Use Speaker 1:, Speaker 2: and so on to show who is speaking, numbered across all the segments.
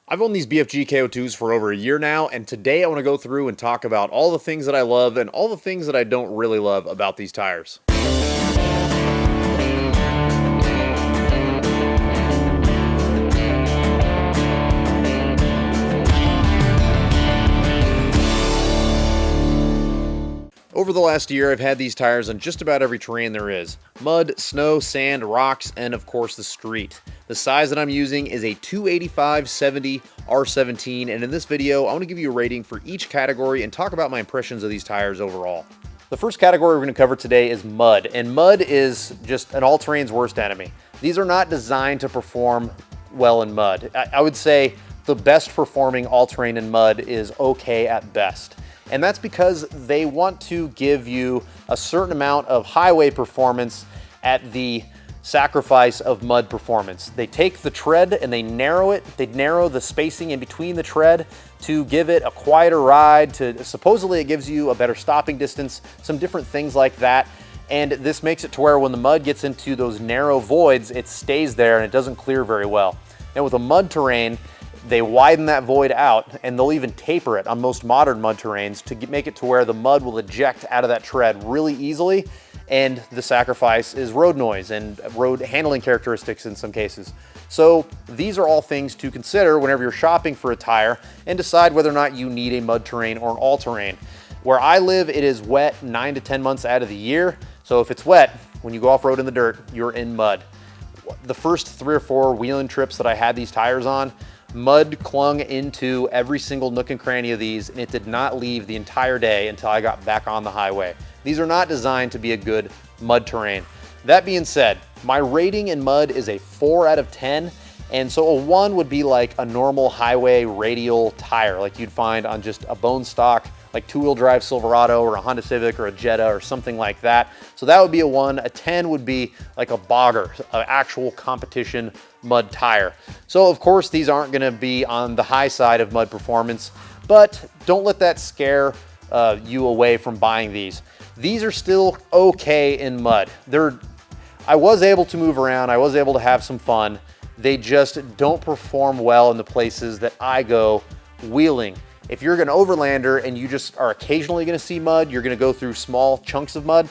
Speaker 1: I've owned these BFG KO2s for over a year now, and today I want to go through and talk about all the things that I love and all the things that I don't really love about these tires. Over the last year, I've had these tires on just about every terrain there is. Mud, snow, sand, rocks, and of course the street. The size that I'm using is a 285/70 R17, and in this video, I want to give you a rating for each category and talk about my impressions of these tires overall. The first category we're going to cover today is mud, and mud is just an all-terrain's worst enemy. These are not designed to perform well in mud. I would say the best performing all-terrain in mud is okay at best. And that's because they want to give you a certain amount of highway performance at the sacrifice of mud performance. They take the tread and they narrow it. They narrow the spacing in between the tread to give it a quieter ride. Supposedly it gives you a better stopping distance, some different things like that. And this makes it to where when the mud gets into those narrow voids, it stays there and it doesn't clear very well. And with a mud terrain, they widen that void out, and they'll even taper it on most modern mud terrains to make it to where the mud will eject out of that tread really easily, and the sacrifice is road noise and road handling characteristics in some cases. So these are all things to consider whenever you're shopping for a tire and decide whether or not you need a mud terrain or an all-terrain. Where I live, it is wet 9 to 10 months out of the year, so if it's wet, when you go off-road in the dirt, you're in mud. The first 3 or 4 wheeling trips that I had these tires on, mud clung into every single nook and cranny of these, and it did not leave the entire day until I got back on the highway. These are not designed to be a good mud terrain. That being said, my rating in mud is a 4 out of 10, and so a 1 would be like a normal highway radial tire, like you'd find on just a bone stock, like 2-wheel drive Silverado or a Honda Civic or a Jetta or something like that. So that would be a 1. A 10 would be like a bogger, an actual competition mud tire. So of course these aren't going to be on the high side of mud performance, but don't let that scare you away from buying these. These are still okay in mud. I was able to move around, I was able to have some fun. They just don't perform well in the places that I go wheeling. If you're an overlander and you just are occasionally going to see mud, you're going to go through small chunks of mud,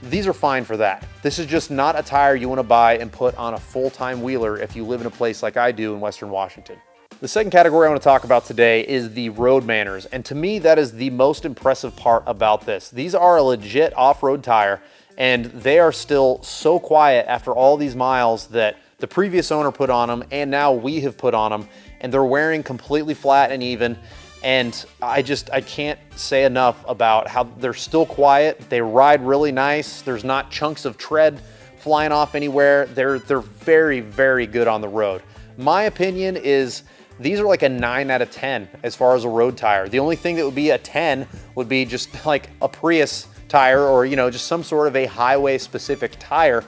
Speaker 1: these are fine for that. This is just not a tire you want to buy and put on a full-time wheeler if you live in a place like I do in Western Washington. The second category I want to talk about today is the road manners, and to me that is the most impressive part about this. These are a legit off-road tire, and they are still so quiet after all these miles that the previous owner put on them and now we have put on them, and they're wearing completely flat and even. And I can't say enough about how they're still quiet. They ride really nice. There's not chunks of tread flying off anywhere. They're very, very good on the road. My opinion is these are like a 9 out of 10 as far as a road tire. The only thing that would be a 10 would be just like a Prius tire or, just some sort of a highway specific tire.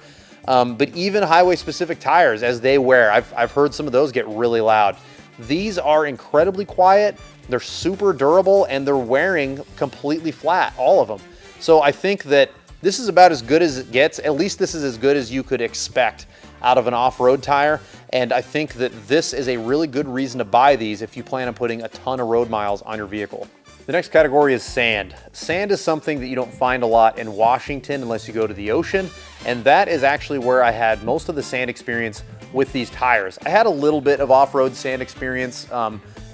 Speaker 1: But even highway specific tires, as they wear, I've heard some of those get really loud. These are incredibly quiet. They're super durable and they're wearing completely flat, all of them. So I think that this is about as good as it gets. At least this is as good as you could expect out of an off-road tire. And I think that this is a really good reason to buy these if you plan on putting a ton of road miles on your vehicle. The next category is sand. Sand is something that you don't find a lot in Washington unless you go to the ocean. And that is actually where I had most of the sand experience with these tires. I had a little bit of off-road sand experience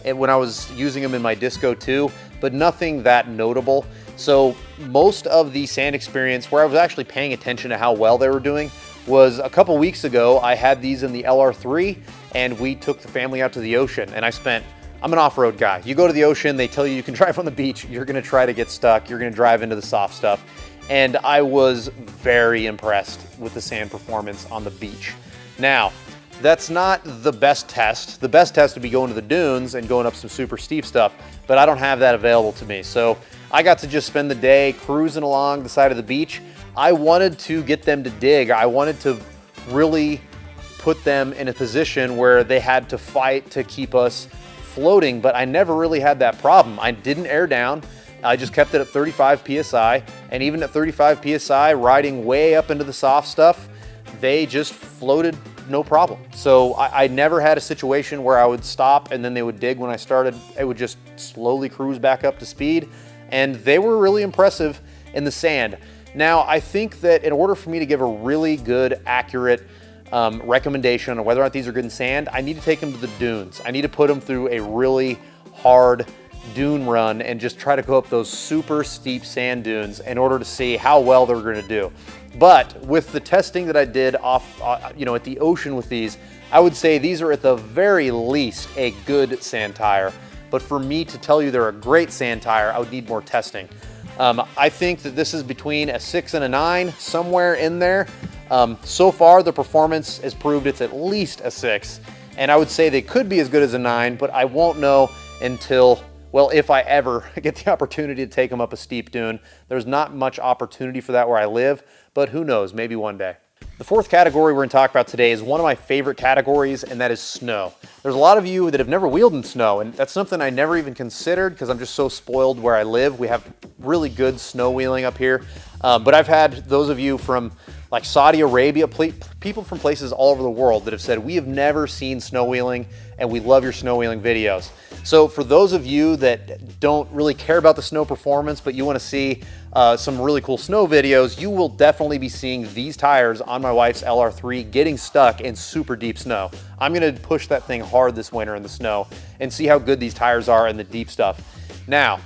Speaker 1: when I was using them in my Disco 2, but nothing that notable. So most of the sand experience where I was actually paying attention to how well they were doing was a couple weeks ago. I had these in the LR3 and we took the family out to the ocean, and I'm an off-road guy. You go to the ocean, they tell you can drive on the beach, you're gonna try to get stuck, you're gonna drive into the soft stuff. And I was very impressed with the sand performance on the beach. Now, that's not the best test. The best test would be going to the dunes and going up some super steep stuff, but I don't have that available to me. So I got to just spend the day cruising along the side of the beach. I wanted to get them to dig. I wanted to really put them in a position where they had to fight to keep us floating, but I never really had that problem. I didn't air down. I just kept it at 35 PSI, and even at 35 PSI, riding way up into the soft stuff, they just floated no problem. So I never had a situation where I would stop and then they would dig when I started. It would just slowly cruise back up to speed, and they were really impressive in the sand. Now, I think that in order for me to give a really good, accurate recommendation on whether or not these are good in sand, I need to take them to the dunes. I need to put them through a really hard dune run and just try to go up those super steep sand dunes in order to see how well they're going to do. But with the testing that I did off, at the ocean with these, I would say these are at the very least a good sand tire. But for me to tell you they're a great sand tire, I would need more testing. I think that this is between a 6 and a 9, somewhere in there. So far, the performance has proved it's at least a 6, and I would say they could be as good as a 9, but I won't know until, well, if I ever get the opportunity to take them up a steep dune. There's not much opportunity for that where I live, but who knows, maybe one day. The fourth category we're going to talk about today is one of my favorite categories, and that is snow. There's a lot of you that have never wheeled in snow, and that's something I never even considered because I'm just so spoiled where I live. We have really good snow wheeling up here, but I've had those of you from like Saudi Arabia, people from places all over the world that have said, we have never seen snow wheeling and we love your snow wheeling videos. So for those of you that don't really care about the snow performance, but you want to see some really cool snow videos, you will definitely be seeing these tires on my wife's LR3 getting stuck in super deep snow. I'm going to push that thing hard this winter in the snow and see how good these tires are in the deep stuff. Now,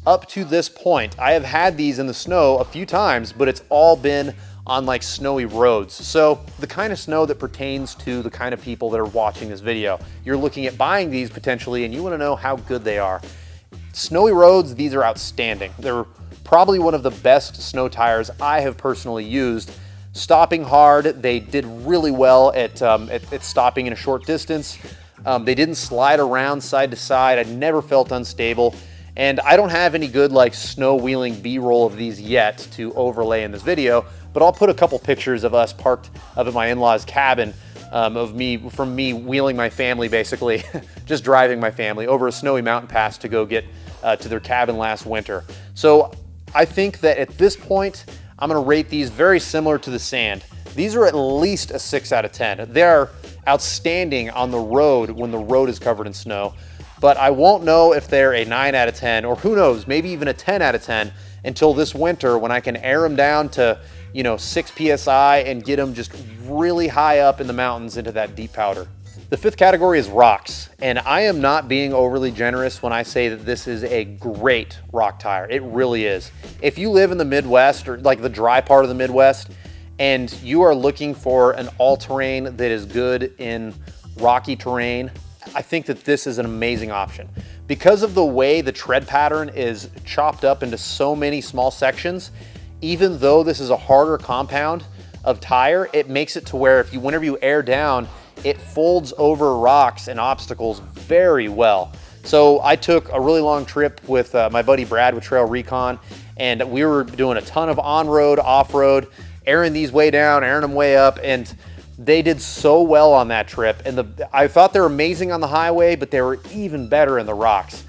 Speaker 1: up to this point, I have had these in the snow a few times, but it's all been on like snowy roads. So the kind of snow that pertains to the kind of people that are watching this video. You're looking at buying these potentially and you want to know how good they are. Snowy roads, these are outstanding. They're probably one of the best snow tires I have personally used. Stopping hard, they did really well at stopping in a short distance. They didn't slide around side to side. I never felt unstable. And I don't have any good like snow wheeling B-roll of these yet to overlay in this video, but I'll put a couple pictures of us parked up at my in-laws' cabin from me wheeling my family, basically, just driving my family over a snowy mountain pass to go get to their cabin last winter. So I think that at this point, I'm gonna rate these very similar to the sand. These are at least a 6 out of 10. They're outstanding on the road when the road is covered in snow, but I won't know if they're a 9 out of 10, or who knows, maybe even a 10 out of 10 until this winter when I can air them down to 6 PSI and get them just really high up in the mountains into that deep powder. The fifth category is rocks, and I am not being overly generous when I say that this is a great rock tire. It really is. If you live in the Midwest or like the dry part of the Midwest and you are looking for an all-terrain that is good in rocky terrain, I think that this is an amazing option. Because of the way the tread pattern is chopped up into so many small sections, even though this is a harder compound of tire, it makes it to where whenever you air down, it folds over rocks and obstacles very well. So I took a really long trip with my buddy Brad with Trail Recon, and we were doing a ton of on-road, off-road, airing these way down, airing them way up, and they did so well on that trip. And I thought they were amazing on the highway, but they were even better in the rocks.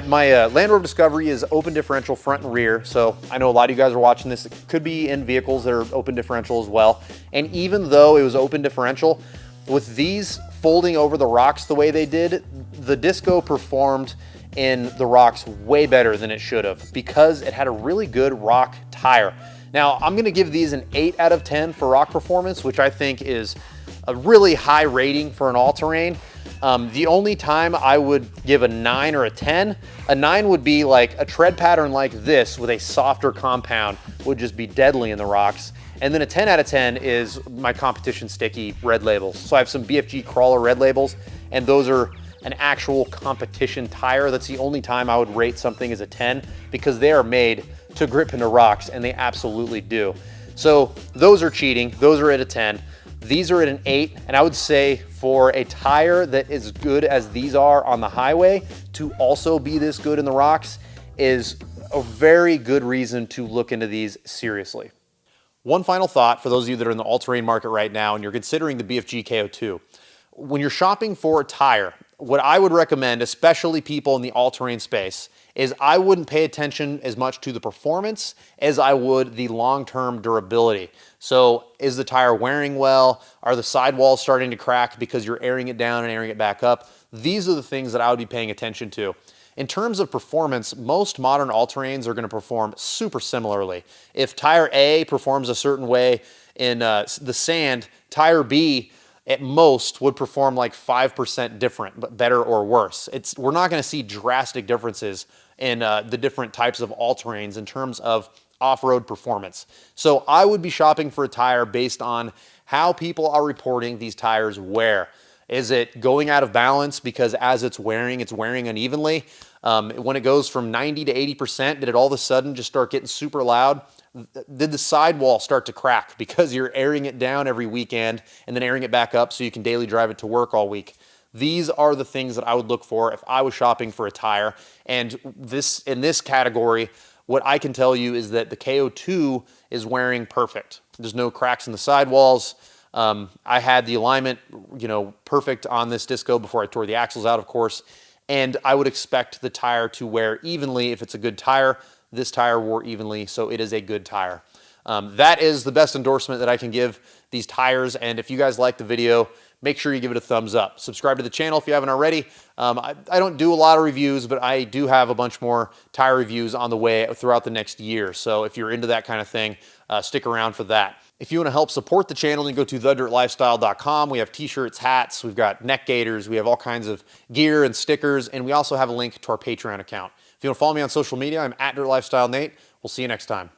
Speaker 1: My Land Rover Discovery is open differential front and rear, so I know a lot of you guys are watching this. It could be in vehicles that are open differential as well. And even though it was open differential, with these folding over the rocks the way they did, the Disco performed in the rocks way better than it should have because it had a really good rock tire. Now, I'm gonna give these an 8 out of 10 for rock performance, which I think is a really high rating for an all-terrain. The only time I would give a 9 or a 10, a 9 would be like a tread pattern like this with a softer compound would just be deadly in the rocks. And then a 10 out of 10 is my competition sticky red labels. So I have some BFG crawler red labels, and those are an actual competition tire. That's the only time I would rate something as a 10 because they are made to grip into rocks, and they absolutely do. So those are cheating. Those are at a 10. These are at an 8, and I would say for a tire that is good as these are on the highway to also be this good in the rocks is a very good reason to look into these seriously. One final thought for those of you that are in the all-terrain market right now and you're considering the BFG KO2. When you're shopping for a tire, what I would recommend, especially people in the all-terrain space, is I wouldn't pay attention as much to the performance as I would the long-term durability. So is the tire wearing well? Are the sidewalls starting to crack because you're airing it down and airing it back up? These are the things that I would be paying attention to. In terms of performance, most modern all-terrains are going to perform super similarly. If tire A performs a certain way in the sand, tire B at most would perform like 5% different, but better or worse. We're not going to see drastic differences in the different types of all-terrains in terms of off-road performance. So I would be shopping for a tire based on how people are reporting these tires wear. Is it going out of balance because as it's wearing unevenly? When it goes from 90 to 80%, did it all of a sudden just start getting super loud? Did the sidewall start to crack because you're airing it down every weekend and then airing it back up so you can daily drive it to work all week? These are the things that I would look for if I was shopping for a tire. And in this category, what I can tell you is that the KO2 is wearing perfect. There's no cracks in the sidewalls. I had the alignment, perfect on this disco before I tore the axles out, of course. And I would expect the tire to wear evenly if it's a good tire. This tire wore evenly, so it is a good tire. That is the best endorsement that I can give these tires. And if you guys like the video, make sure you give it a thumbs up. Subscribe to the channel if you haven't already. I don't do a lot of reviews, but I do have a bunch more tire reviews on the way throughout the next year. So if you're into that kind of thing, stick around for that. If you want to help support the channel, you can go to thedirtlifestyle.com. We have t-shirts, hats, we've got neck gaiters, we have all kinds of gear and stickers, and we also have a link to our Patreon account. If you want to follow me on social media, I'm @DirtLifestyleNate. We'll see you next time.